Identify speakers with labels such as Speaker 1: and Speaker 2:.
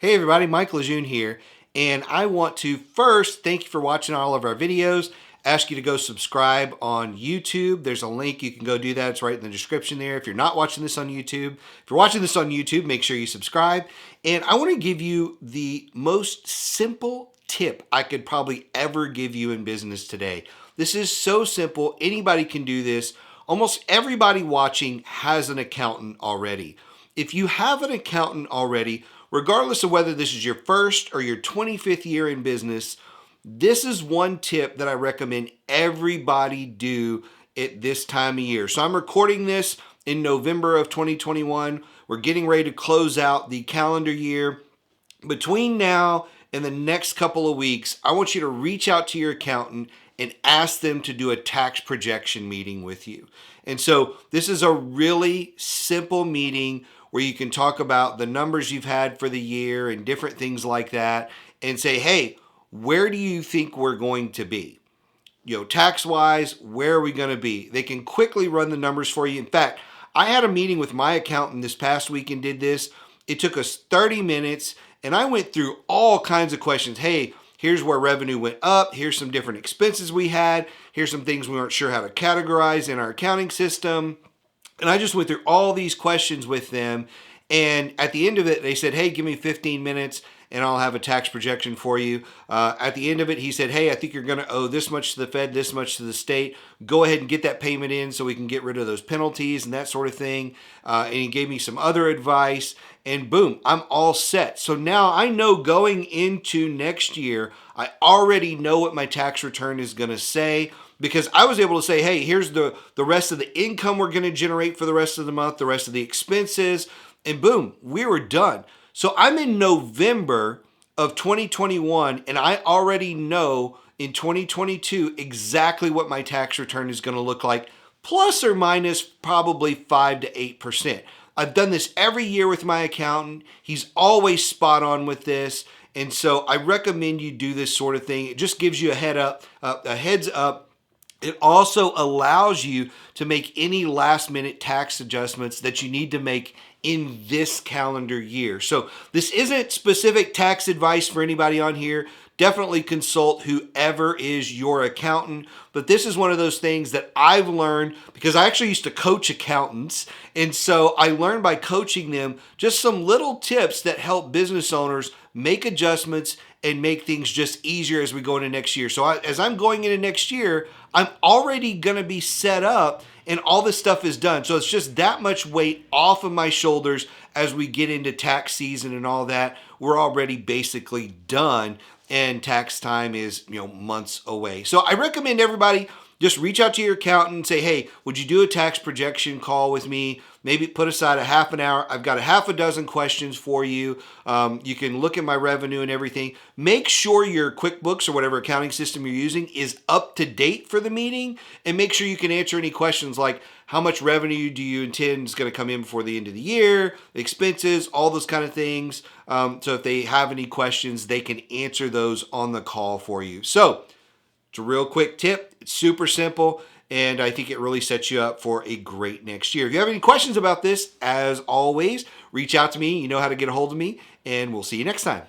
Speaker 1: Hey everybody, Mike Lejeune here, and I want to first thank you for watching all of our videos. Ask you to go subscribe on YouTube. There's a link, you can go do that. It's right in the description there. If you're not watching this on YouTube, if you're watching this on YouTube, make sure you subscribe. And I want to give you the most simple tip I could probably ever give you in business today. This is so simple, anybody can do this. Almost everybody watching has an accountant already. If you have an accountant already, regardless of whether this is your first or your 25th year in business, this is one tip that I recommend everybody do at this time of year. So I'm recording this in November of 2021. We're getting ready to close out the calendar year. Between now and the next couple of weeks, I want you to reach out to your accountant and ask them to do a tax projection meeting with you. And so this is a really simple meeting where you can talk about the numbers you've had for the year and different things like that and say, hey, where do you think we're going to be? Tax-wise, where are we going to be? They can quickly run the numbers for you. In fact, I had a meeting with my accountant this past week and did this. It took us 30 minutes and I went through all kinds of questions. Hey, here's where revenue went up. Here's some different expenses we had. Here's some things we weren't sure how to categorize in our accounting system. And I just went through all these questions with them. And at the end of it, they said, hey, give me 15 minutes and I'll have a tax projection for you. At the end of it, he said, hey, I think you're going to owe this much to the Fed, this much to the state. Go ahead and get that payment in so we can get rid of those penalties and that sort of thing. And he gave me some other advice. And boom, I'm all set. So now I know going into next year, I already know what my tax return is going to say, because I was able to say, hey, here's the rest of the income we're going to generate for the rest of the month, the rest of the expenses, and boom, we were done. So I'm in November of 2021, and I already know in 2022 exactly what my tax return is going to look like, plus or minus probably 5 to 8%. I've done this every year with my accountant. He's always spot on with this. And so I recommend you do this sort of thing. It just gives you a heads up. It also allows you to make any last minute tax adjustments that you need to make in this calendar year. So this isn't specific tax advice for anybody on here. Definitely consult whoever is your accountant. But this is one of those things that I've learned because I actually used to coach accountants. And so I learned by coaching them just some little tips that help business owners make adjustments and make things just easier as we go into next year. So as I'm going into next year, I'm already going to be set up and all this stuff is done. So it's just that much weight off of my shoulders as we get into tax season and all that. We're already basically done and tax time is, months away. So I recommend everybody just reach out to your accountant and say, hey, would you do a tax projection call with me? Maybe put aside a half an hour. I've got a half a dozen questions for you. You can look at my revenue and everything. Make sure your QuickBooks or whatever accounting system you're using is up to date for the meeting, and make sure you can answer any questions like how much revenue do you intend is going to come in before the end of the year, expenses, all those kind of things. So if they have any questions, they can answer those on the call for you. So it's a real quick tip. It's super simple, and I think it really sets you up for a great next year. If you have any questions about this, as always, reach out to me. You know how to get a hold of me, and we'll see you next time.